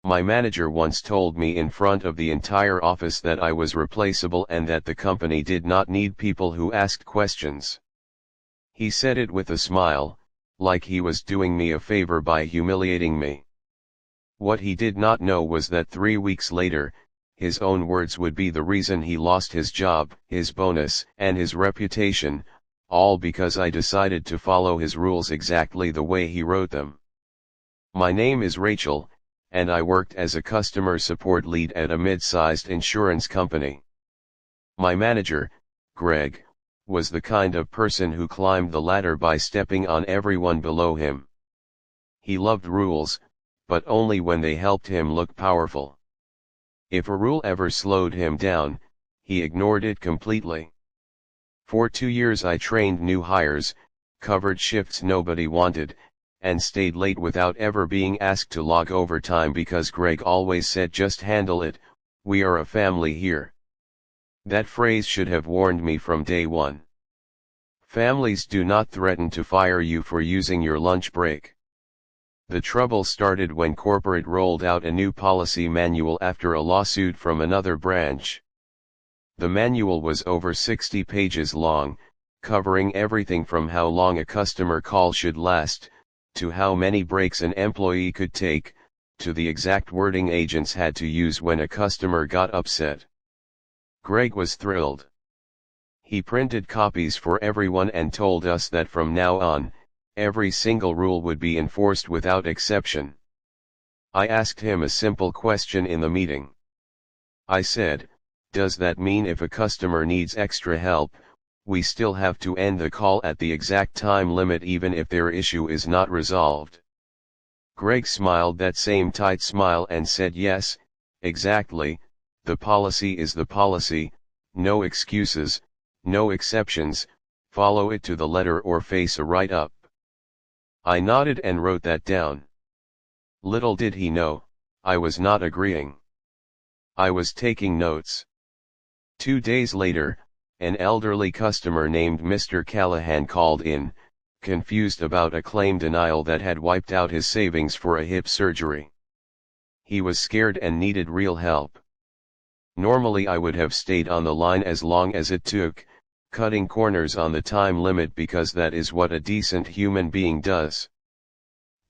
My manager once told me in front of the entire office that I was replaceable and that the company did not need people who asked questions. He said it with a smile, like he was doing me a favor by humiliating me. What he did not know was that 3 weeks later, his own words would be the reason he lost his job, his bonus, and his reputation, all because I decided to follow his rules exactly the way he wrote them. My name is Rachel, and I worked as a customer support lead at a mid-sized insurance company. My manager, Greg, was the kind of person who climbed the ladder by stepping on everyone below him. He loved rules, but only when they helped him look powerful. If a rule ever slowed him down, he ignored it completely. For 2 years I trained new hires, covered shifts nobody wanted, and stayed late without ever being asked to log overtime because Greg always said, "Just handle it, we are a family here." That phrase should have warned me from day one. Families do not threaten to fire you for using your lunch break. The trouble started when corporate rolled out a new policy manual after a lawsuit from another branch. The manual was over 60 pages long, covering everything from how long a customer call should last, to how many breaks an employee could take, to the exact wording agents had to use when a customer got upset. Greg was thrilled. He printed copies for everyone and told us that from now on, every single rule would be enforced without exception. I asked him a simple question in the meeting. I said, "Does that mean if a customer needs extra help, we still have to end the call at the exact time limit even if their issue is not resolved?" Greg smiled that same tight smile and said, "Yes, exactly, the policy is the policy, no excuses, no exceptions, follow it to the letter or face a write-up." I nodded and wrote that down. Little did he know, I was not agreeing. I was taking notes. 2 days later, an elderly customer named Mr. Callahan called in, confused about a claim denial that had wiped out his savings for a hip surgery. He was scared and needed real help. Normally I would have stayed on the line as long as it took, cutting corners on the time limit because that is what a decent human being does.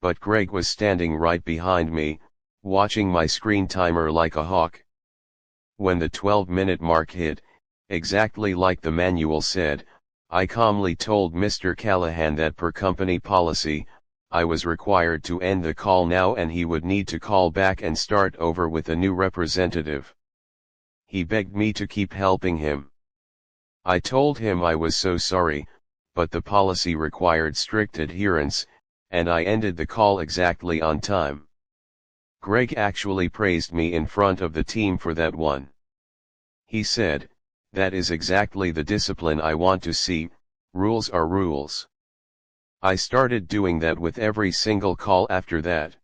But Greg was standing right behind me, watching my screen timer like a hawk. When the 12-minute mark hit, exactly like the manual said, I calmly told Mr. Callahan that per company policy, I was required to end the call now and he would need to call back and start over with a new representative. He begged me to keep helping him. I told him I was so sorry, but the policy required strict adherence, and I ended the call exactly on time. Greg actually praised me in front of the team for that one. He said, "That is exactly the discipline I want to see, rules are rules." I started doing that with every single call after that.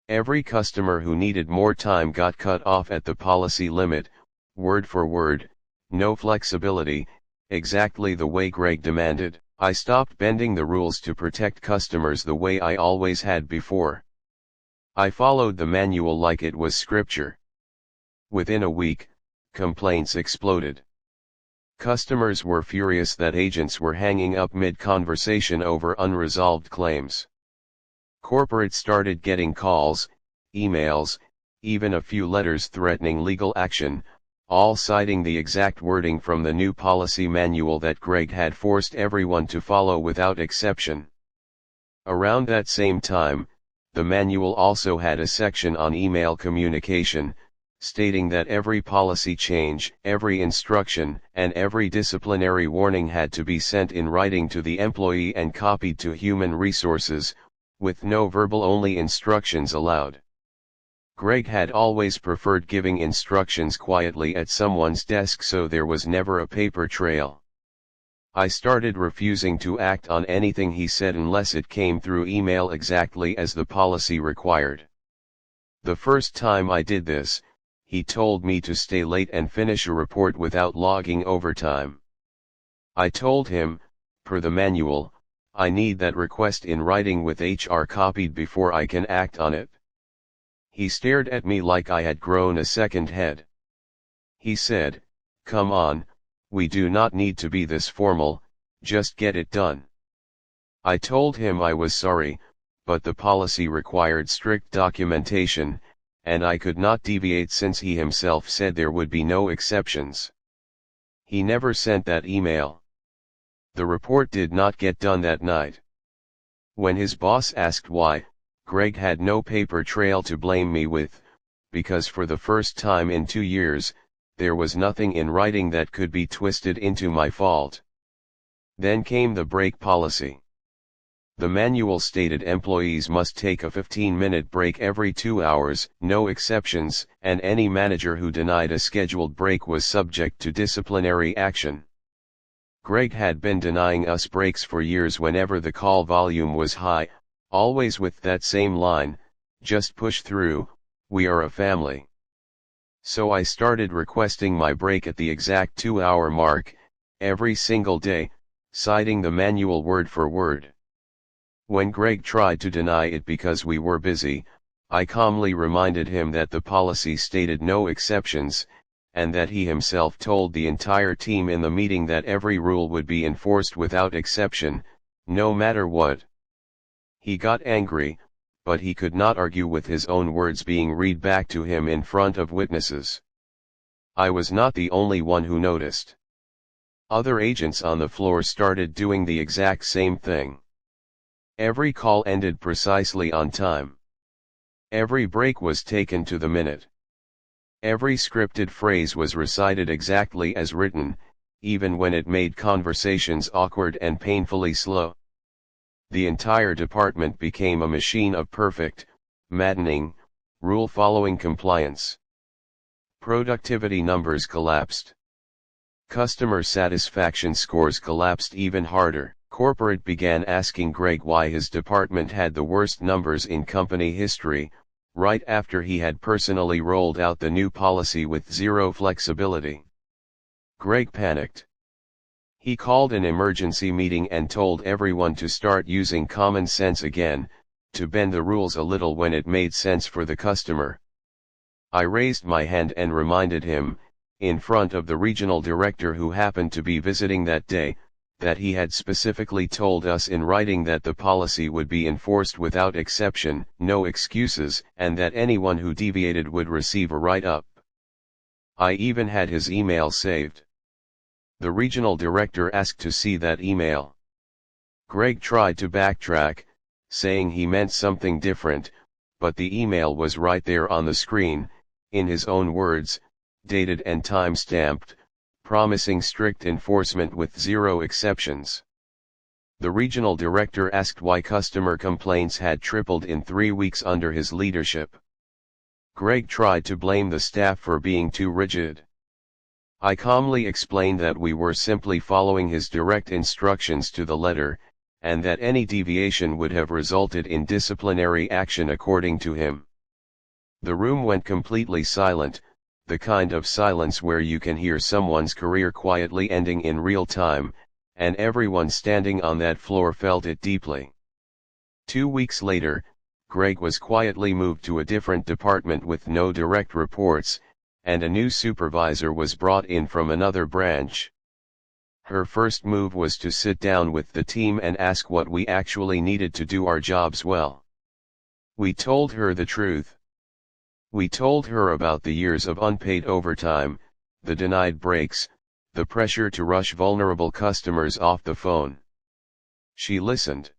Every customer who needed more time got cut off at the policy limit, word for word, no flexibility, exactly the way Greg demanded. I stopped bending the rules to protect customers the way I always had before. I followed the manual like it was scripture. Within a week, complaints exploded. Customers were furious that agents were hanging up mid-conversation over unresolved claims. Corporate started getting calls, emails, even a few letters threatening legal action, all citing the exact wording from the new policy manual that Greg had forced everyone to follow without exception. Around that same time, the manual also had a section on email communication, stating that every policy change, every instruction, and every disciplinary warning had to be sent in writing to the employee and copied to Human Resources, with no verbal-only instructions allowed. Greg had always preferred giving instructions quietly at someone's desk so there was never a paper trail. I started refusing to act on anything he said unless it came through email exactly as the policy required. The first time I did this, he told me to stay late and finish a report without logging overtime. I told him, per the manual, I need that request in writing with HR copied before I can act on it. He stared at me like I had grown a second head. He said, "Come on, we do not need to be this formal, just get it done." I told him I was sorry, but the policy required strict documentation, and I could not deviate since he himself said there would be no exceptions. He never sent that email. The report did not get done that night. When his boss asked why, Greg had no paper trail to blame me with, because for the first time in 2 years, there was nothing in writing that could be twisted into my fault. Then came the break policy. The manual stated employees must take a 15-minute break every 2 hours, no exceptions, and any manager who denied a scheduled break was subject to disciplinary action. Greg had been denying us breaks for years whenever the call volume was high, always with that same line, "Just push through, we are a family." So I started requesting my break at the exact 2-hour mark, every single day, citing the manual word for word. When Greg tried to deny it because we were busy, I calmly reminded him that the policy stated no exceptions, and that he himself told the entire team in the meeting that every rule would be enforced without exception, no matter what. He got angry, but he could not argue with his own words being read back to him in front of witnesses. I was not the only one who noticed. Other agents on the floor started doing the exact same thing. Every call ended precisely on time. Every break was taken to the minute. Every scripted phrase was recited exactly as written, even when it made conversations awkward and painfully slow. The entire department became a machine of perfect, maddening, rule-following compliance. Productivity numbers collapsed. Customer satisfaction scores collapsed even harder. Corporate began asking Greg why his department had the worst numbers in company history, right after he had personally rolled out the new policy with zero flexibility. Greg panicked. He called an emergency meeting and told everyone to start using common sense again, to bend the rules a little when it made sense for the customer. I raised my hand and reminded him, in front of the regional director who happened to be visiting that day, that he had specifically told us in writing that the policy would be enforced without exception, no excuses, and that anyone who deviated would receive a write-up. I even had his email saved. The regional director asked to see that email. Greg tried to backtrack, saying he meant something different, but the email was right there on the screen, in his own words, dated and time-stamped, promising strict enforcement with zero exceptions. The regional director asked why customer complaints had tripled in 3 weeks under his leadership. Greg tried to blame the staff for being too rigid. I calmly explained that we were simply following his direct instructions to the letter, and that any deviation would have resulted in disciplinary action according to him. The room went completely silent, the kind of silence where you can hear someone's career quietly ending in real time, and everyone standing on that floor felt it deeply. 2 weeks later, Greg was quietly moved to a different department with no direct reports, and a new supervisor was brought in from another branch. Her first move was to sit down with the team and ask what we actually needed to do our jobs well. We told her the truth. We told her about the years of unpaid overtime, the denied breaks, the pressure to rush vulnerable customers off the phone. She listened.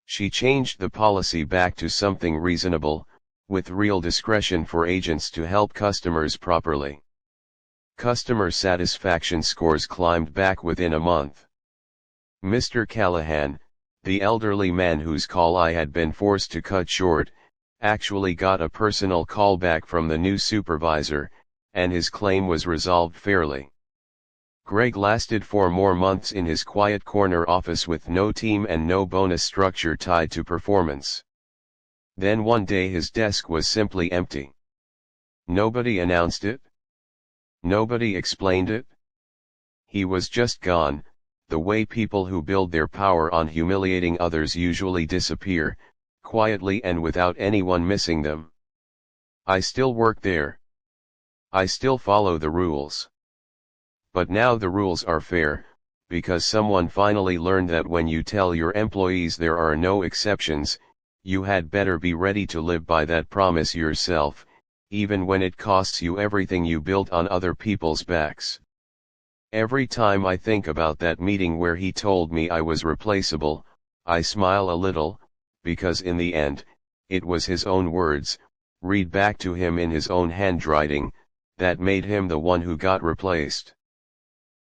She changed the policy back to something reasonable, with real discretion for agents to help customers properly. Customer satisfaction scores climbed back within a month. Mr. Callahan, the elderly man whose call I had been forced to cut short, actually got a personal call back from the new supervisor, and his claim was resolved fairly. Greg lasted 4 more months in his quiet corner office with no team and no bonus structure tied to performance. Then one day his desk was simply empty. Nobody announced it. Nobody explained it. He was just gone, the way people who build their power on humiliating others usually disappear, quietly and without anyone missing them. I still work there. I still follow the rules. But now the rules are fair, because someone finally learned that when you tell your employees there are no exceptions, you had better be ready to live by that promise yourself, even when it costs you everything you built on other people's backs. Every time I think about that meeting where he told me I was replaceable, I smile a little, because in the end, it was his own words, read back to him in his own handwriting, that made him the one who got replaced.